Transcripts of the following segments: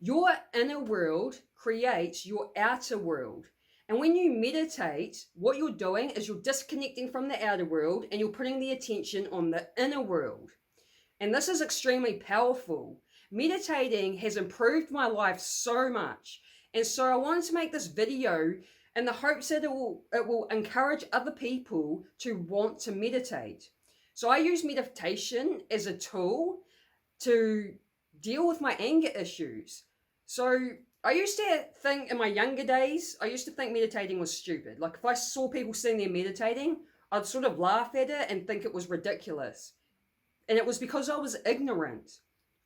Your inner world creates your outer world. And when you meditate, what you're doing is you're disconnecting from the outer world and you're putting the attention on the inner world. And this is extremely powerful. Meditating has improved my life so much. And so I wanted to make this video in the hopes that it will encourage other people to want to meditate. So I use meditation as a tool to deal with my anger issues. So I used to think in my younger days, I used to think meditating was stupid. Like if I saw people sitting there meditating, I'd sort of laugh at it and think it was ridiculous. And it was because I was ignorant.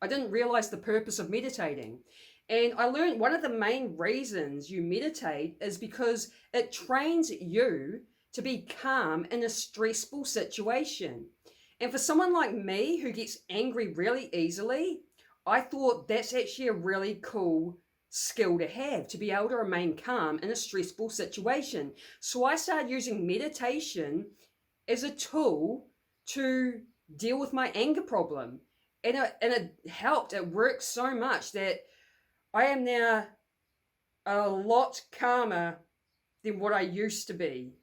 I didn't realize the purpose of meditating. And I learned one of the main reasons you meditate is because it trains you to be calm in a stressful situation. And for someone like me who gets angry really easily, I thought that's actually a really cool skill to have, to be able to remain calm in a stressful situation. So I started using meditation as a tool to deal with my anger problem. And it helped. It worked so much that I am now a lot calmer than what I used to be.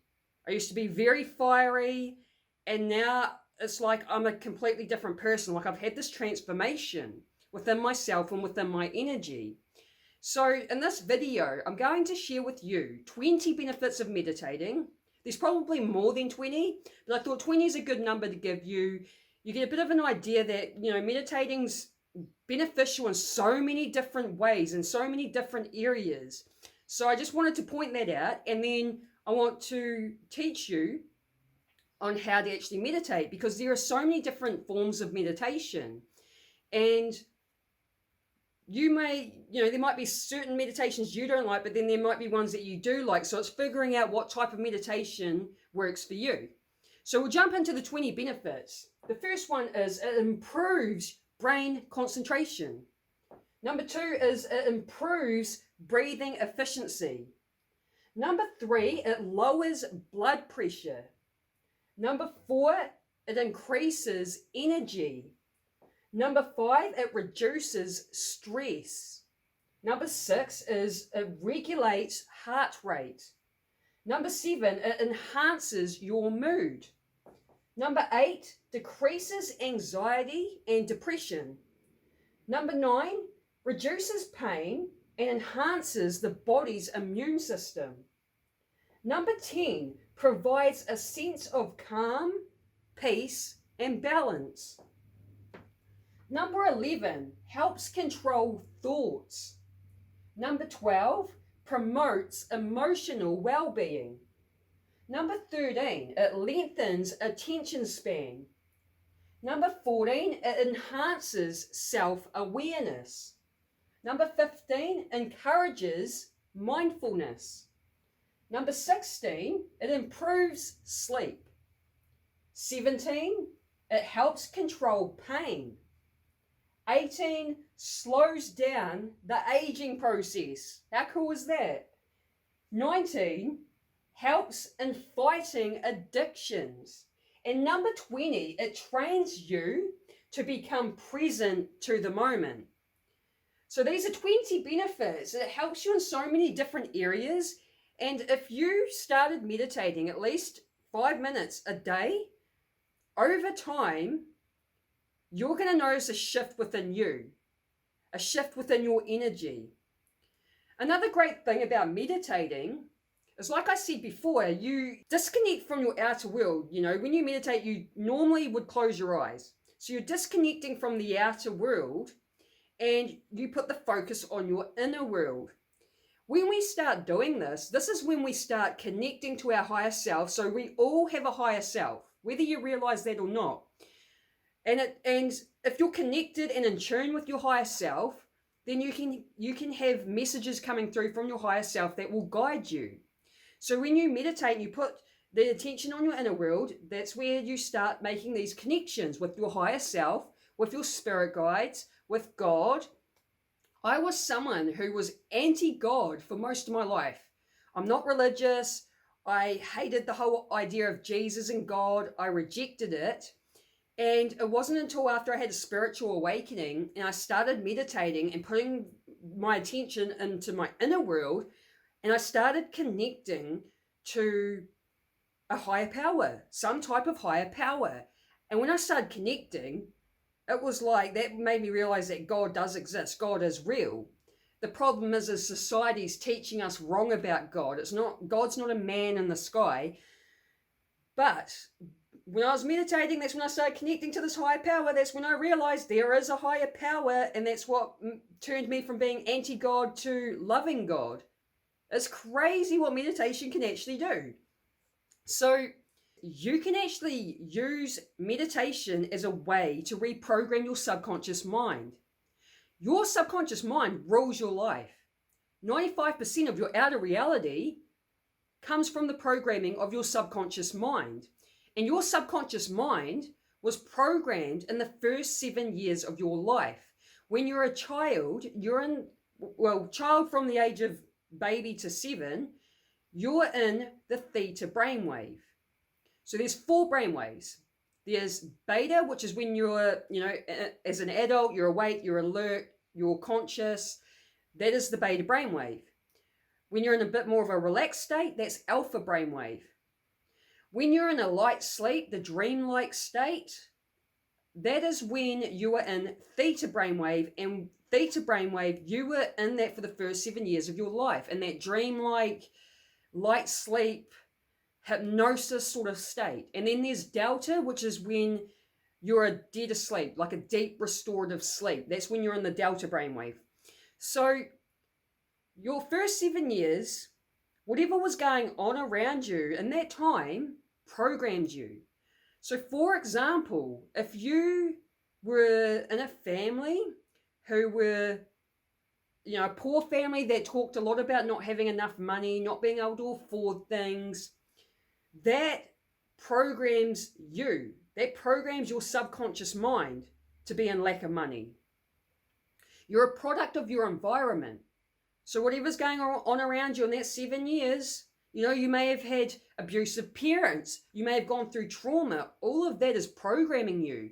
I used to be very fiery, and now it's like I'm a completely different person. Like I've had this transformation within myself and within my energy. So in this video, I'm going to share with you 20 benefits of meditating. There's probably more than 20, but I thought 20 is a good number to give you. You get a bit of an idea that, meditating's beneficial in so many different ways, in so many different areas. So I just wanted to point that out, and then I want to teach you on how to actually meditate, because there are so many different forms of meditation. And there might be certain meditations you don't like, but then there might be ones that you do like. So it's figuring out what type of meditation works for you. So we'll jump into the 20 benefits. The first one is it improves brain concentration. Number 2 is it improves breathing efficiency. Number 3, it lowers blood pressure. Number 4, it increases energy. Number 5, it reduces stress. Number 6 is it regulates heart rate. Number 7, it enhances your mood. Number 8, decreases anxiety and depression. Number 9, reduces pain and enhances the body's immune system. Number 10, provides a sense of calm, peace, and balance. Number 11, helps control thoughts. Number 12, promotes emotional well-being. Number 13, it lengthens attention span. Number 14, it enhances self-awareness. Number 15, encourages mindfulness. Number 16, it improves sleep. 17, it helps control pain. 18, slows down the aging process. How cool is that? 19, helps in fighting addictions. And number 20, it trains you to become present to the moment. So these are 20 benefits. It helps you in so many different areas. And if you started meditating at least 5 minutes a day, over time, you're going to notice a shift within you, a shift within your energy. Another great thing about meditating is, like I said before, you disconnect from your outer world. When you meditate, you normally would close your eyes. So you're disconnecting from the outer world and you put the focus on your inner world. When we start doing this is when we start connecting to our higher self. So we all have a higher self, whether you realize that or not. And if you're connected and in tune with your higher self, then you can have messages coming through from your higher self that will guide you. So when you meditate and you put the attention on your inner world, that's where you start making these connections with your higher self, with your spirit guides, with God. I was someone who was anti-God for most of my life. I'm not religious. I hated the whole idea of Jesus and God. I rejected it. And it wasn't until after I had a spiritual awakening and I started meditating and putting my attention into my inner world, and I started connecting to a higher power, some type of higher power. And when I started connecting, it was like that made me realize that God does exist. God is real. The problem is society's teaching us wrong about God. God's not a man in the sky. But when I was meditating, that's when I started connecting to this higher power. That's when I realized there is a higher power, and that's what turned me from being anti-God to loving God. It's crazy what meditation can actually do. So you can actually use meditation as a way to reprogram your subconscious mind. Your subconscious mind rules your life. 95% of your outer reality comes from the programming of your subconscious mind. And your subconscious mind was programmed in the first 7 years of your life. When you're a child, child from the age of baby to 7, you're in the theta brainwave. So there's 4 brainwaves. There's beta, which is when you're, as an adult, you're awake, you're alert, you're conscious. That is the beta brainwave. When you're in a bit more of a relaxed state, that's alpha brainwave. When you're in a light sleep, the dreamlike state, that is when you are in theta brainwave. And theta brainwave, you were in that for the first 7 years of your life, in that dreamlike, light sleep, hypnosis sort of state. And then there's delta, which is when you're dead asleep, like a deep restorative sleep. That's when you're in the delta brainwave. So your first 7 years, whatever was going on around you in that time programmed you. So for example, if you were in a family who were, a poor family that talked a lot about not having enough money, not being able to afford things, that programs you. That programs your subconscious mind to be in lack of money. You're a product of your environment. So whatever's going on around you in that 7 years, you may have had abusive parents. You may have gone through trauma. All of that is programming you.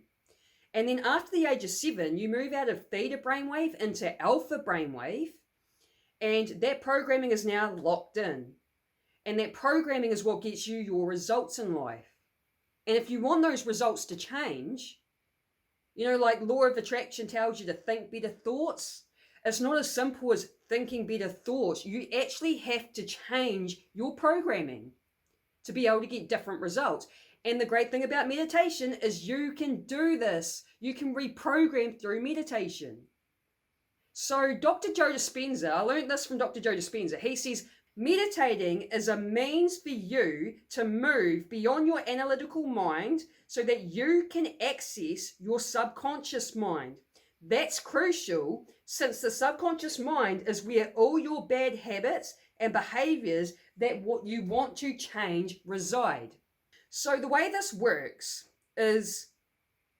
And then after the age of 7, you move out of theta brainwave into alpha brainwave. And that programming is now locked in. And that programming is what gets you your results in life. And if you want those results to change, like law of attraction tells you to think better thoughts, it's not as simple as thinking better thoughts. You actually have to change your programming to be able to get different results. And the great thing about meditation is you can do this. You can reprogram through meditation. So Dr. Joe Dispenza, I learned this from Dr. Joe Dispenza. He says, meditating is a means for you to move beyond your analytical mind so that you can access your subconscious mind. That's crucial since the subconscious mind is where all your bad habits and behaviors that what you want to change reside. So the way this works is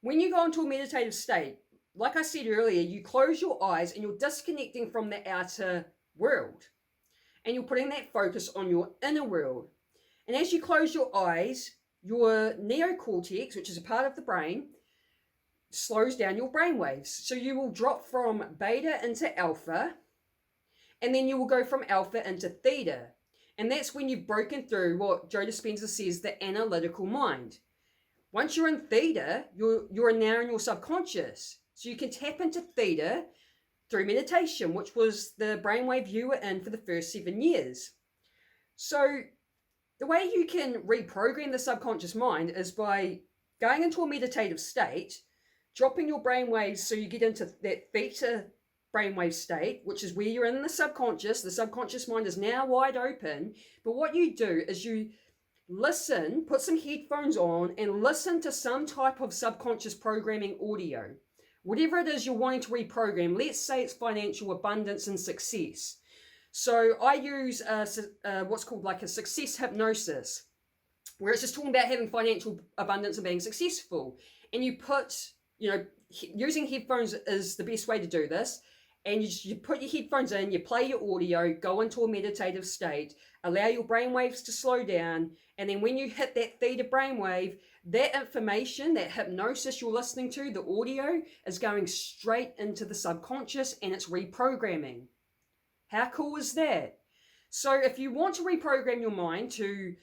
when you go into a meditative state, like I said earlier, you close your eyes and you're disconnecting from the outer world. And you're putting that focus on your inner world. And as you close your eyes, your neocortex, which is a part of the brain, slows down your brain waves. So you will drop from beta into alpha, and then you will go from alpha into theta. And that's when you've broken through what Joe Dispenza says, the analytical mind. Once you're in theta, you're now in your subconscious. So you can tap into theta through meditation, which was the brainwave you were in for the first 7 years. So the way you can reprogram the subconscious mind is by going into a meditative state, dropping your brainwaves so you get into that theta brainwave state, which is where you're in the subconscious. The subconscious mind is now wide open. But what you do is you listen, put some headphones on and listen to some type of subconscious programming audio. Whatever it is you're wanting to reprogram, let's say it's financial abundance and success. So I use what's called like a success hypnosis, where it's just talking about having financial abundance and being successful. And you put, using headphones is the best way to do this. And you put your headphones in, you play your audio, go into a meditative state, allow your brain waves to slow down. And then when you hit that theta brainwave, that information, that hypnosis you're listening to, the audio, is going straight into the subconscious and it's reprogramming. How cool is that? So if you want to reprogram your mind to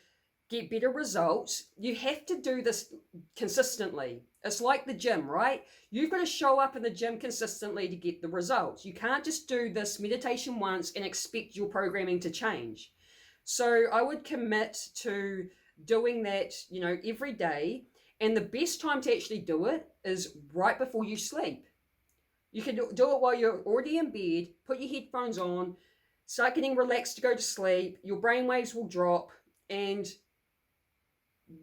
get better results, you have to do this consistently. It's like the gym, right? You've got to show up in the gym consistently to get the results. You can't just do this meditation once and expect your programming to change. So I would commit to doing that, every day. And the best time to actually do it is right before you sleep. You can do it while you're already in bed, put your headphones on, start getting relaxed to go to sleep, your brain waves will drop, and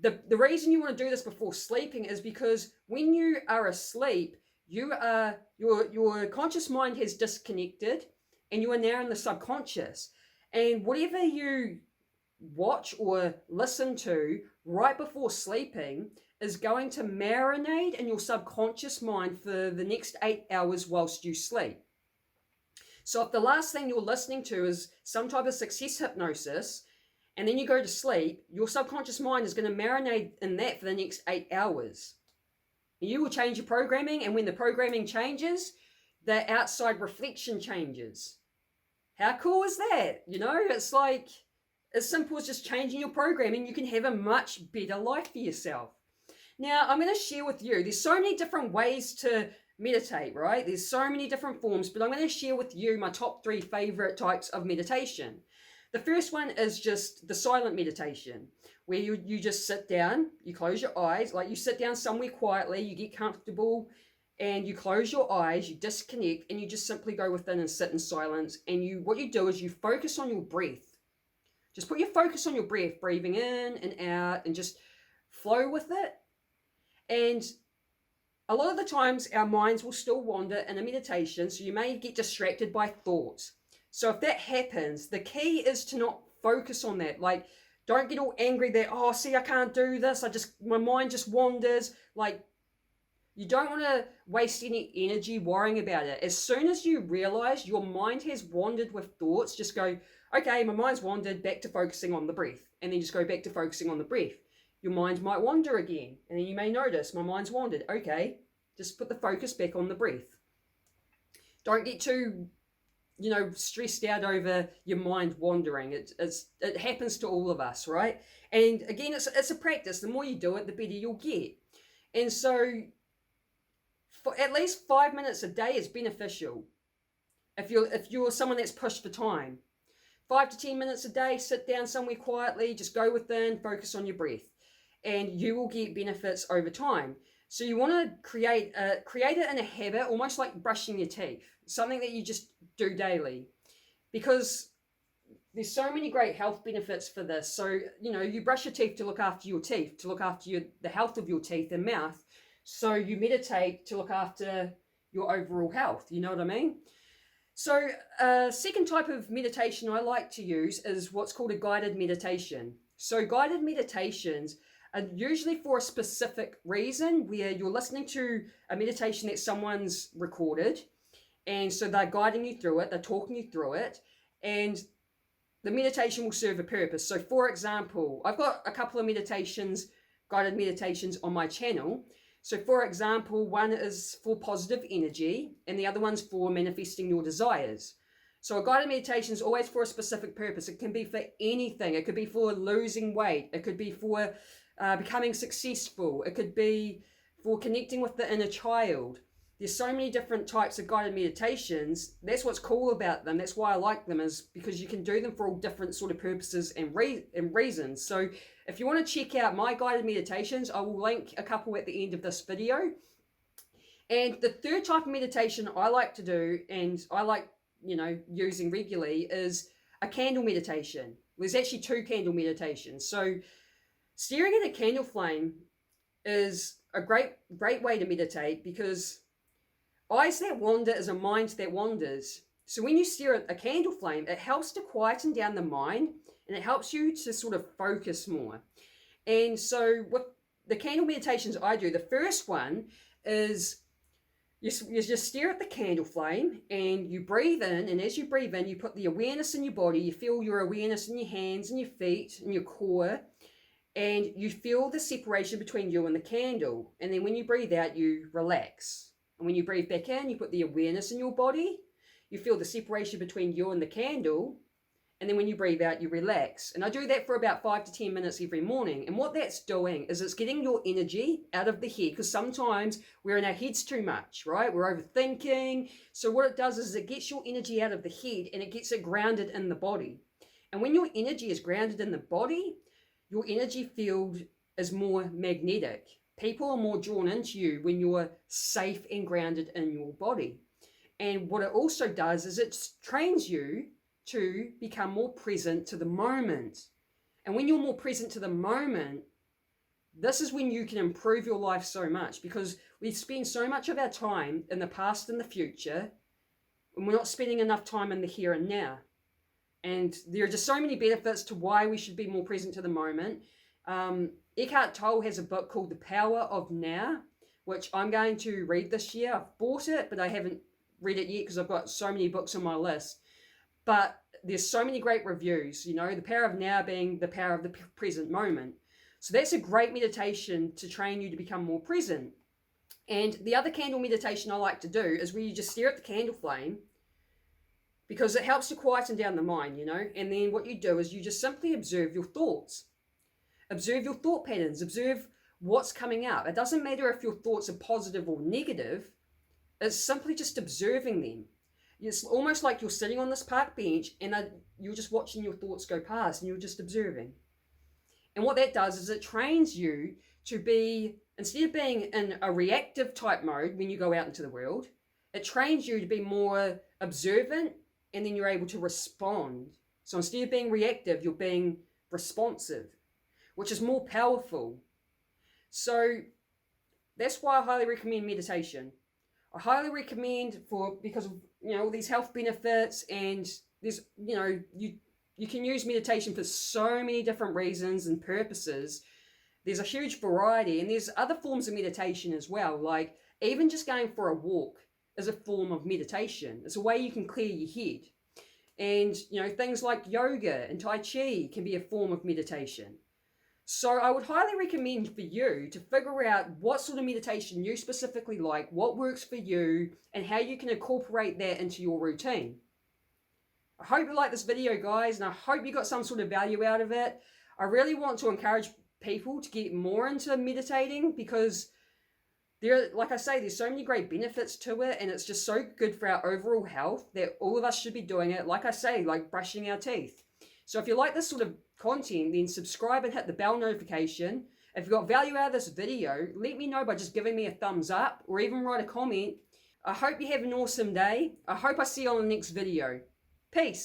the reason you want to do this before sleeping is because when you are asleep, your conscious mind has disconnected and you are now in the subconscious. And whatever you watch or listen to right before sleeping is going to marinate in your subconscious mind for the next 8 hours whilst you sleep. So if the last thing you're listening to is some type of success hypnosis, and then you go to sleep, your subconscious mind is going to marinate in that for the next 8 hours. You will change your programming, and when the programming changes, the outside reflection changes. How cool is that? It's like as simple as just changing your programming. You can have a much better life for yourself. Now, I'm going to share with you, there's so many different ways to meditate, right? There's so many different forms, but I'm going to share with you my top 3 favorite types of meditation. The first one is just the silent meditation, where you just sit down, you close your eyes, like you sit down somewhere quietly, you get comfortable, and you close your eyes, you disconnect, and you just simply go within and sit in silence. And what you do is you focus on your breath. Just put your focus on your breath, breathing in and out, and just flow with it. And a lot of the times our minds will still wander in a meditation, so you may get distracted by thoughts. So if that happens, the key is to not focus on that. Like, don't get all angry that, I can't do this. My mind just wanders. Like, you don't want to waste any energy worrying about it. As soon as you realize your mind has wandered with thoughts, just go, okay, my mind's wandered, back to focusing on the breath. And then just go back to focusing on the breath. Your mind might wander again. And then you may notice, my mind's wandered. Okay, just put the focus back on the breath. Don't get too stressed out over your mind wandering. It happens to all of us, right? And again, it's a practice. The more you do it, the better you'll get. And so for at least 5 minutes a day is beneficial. If you're someone that's pushed for time, 5 to 10 minutes a day, sit down somewhere quietly, just go within, focus on your breath, and you will get benefits over time. So you want to create it in a habit, almost like brushing your teeth, something that you just do daily, because there's so many great health benefits for this. So, you brush your teeth to look after your teeth, to look after the health of your teeth and mouth. So you meditate to look after your overall health. You know what I mean? So second type of meditation I like to use is what's called a guided meditation. So guided meditations are usually for a specific reason, where you're listening to a meditation that someone's recorded, and so they're guiding you through it, they're talking you through it, and the meditation will serve a purpose. So for example, I've got a couple of guided meditations on my channel. So for example, one is for positive energy and the other one's for manifesting your desires. So a guided meditation is always for a specific purpose. It can be for anything. It could be for losing weight. It could be for becoming successful. It could be for connecting with the inner child. There's so many different types of guided meditations. That's what's cool about them. That's why I like them, is because you can do them for all different sort of purposes and reasons. So if you want to check out my guided meditations, I will link a couple at the end of this video. And the third type of meditation I like to do, and I like, using regularly, is a candle meditation. There's actually 2 candle meditations. So staring at a candle flame is a great way to meditate, because eyes that wander is a mind that wanders. So when you stare at a candle flame, it helps to quieten down the mind, and it helps you to sort of focus more. And so with the candle meditations I do, the first one is you just stare at the candle flame and you breathe in, and as you breathe in, you put the awareness in your body. You feel your awareness in your hands and your feet and your core, And you feel the separation between you and the candle. And then when you breathe out, you relax. And when you breathe back in, you put the awareness in your body. You feel the separation between you and the candle. And then when you breathe out, you relax. And I do that for about 5 to 10 minutes every morning. And what that's doing is it's getting your energy out of the head, because sometimes we're in our heads too much, right? We're overthinking. So what it does is it gets your energy out of the head and it gets it grounded in the body. And when your energy is grounded in the body, your energy field is more magnetic. People are more drawn into you when you're safe and grounded in your body. And what it also does is it trains you to become more present to the moment. And when you're more present to the moment, this is when you can improve your life so much, because we spend so much of our time in the past and the future, and we're not spending enough time in the here and now. And there are just so many benefits to why we should be more present to the moment. Eckhart Tolle has a book called The Power of Now, which I'm going to read this year. I've bought it, but I haven't read it yet because I've got so many books on my list. But there's so many great reviews, you know, the power of now being the power of the present moment. So that's a great meditation to train you to become more present. And the other candle meditation I like to do is where you just stare at the candle flame, because it helps to quieten down the mind, you know. And then what you do is you just simply observe your thoughts. Observe your thought patterns. Observe what's coming up. It doesn't matter if your thoughts are positive or negative. It's simply just observing them. It's almost like you're sitting on this park bench and you're just watching your thoughts go past and you're just observing. And what that does is it trains you to be, instead of being in a reactive type mode when you go out into the world, it trains you to be more observant, and then you're able to respond. So instead of being reactive, you're being responsive, which is more powerful. So that's why I highly recommend meditation. I highly recommend because of, you know, all these health benefits, and there's, you know, you can use meditation for so many different reasons and purposes. There's a huge variety, and there's other forms of meditation as well. Like even just going for a walk is a form of meditation. It's a way you can clear your head. And, you know, things like yoga and Tai Chi can be a form of meditation. So I would highly recommend for you to figure out what sort of meditation you specifically like, what works for you, and how you can incorporate that into your routine. I hope you like this video, guys, and I hope you got some sort of value out of it. I really want to encourage people to get more into meditating, because like I say, there's so many great benefits to it, and it's just so good for our overall health that all of us should be doing it. Like I say, like brushing our teeth. So if you like this sort of content, then subscribe and hit the bell notification. If you got value out of this video, let me know by just giving me a thumbs up, or even write a comment. I hope you have an awesome day. I hope I see you on the next video. Peace.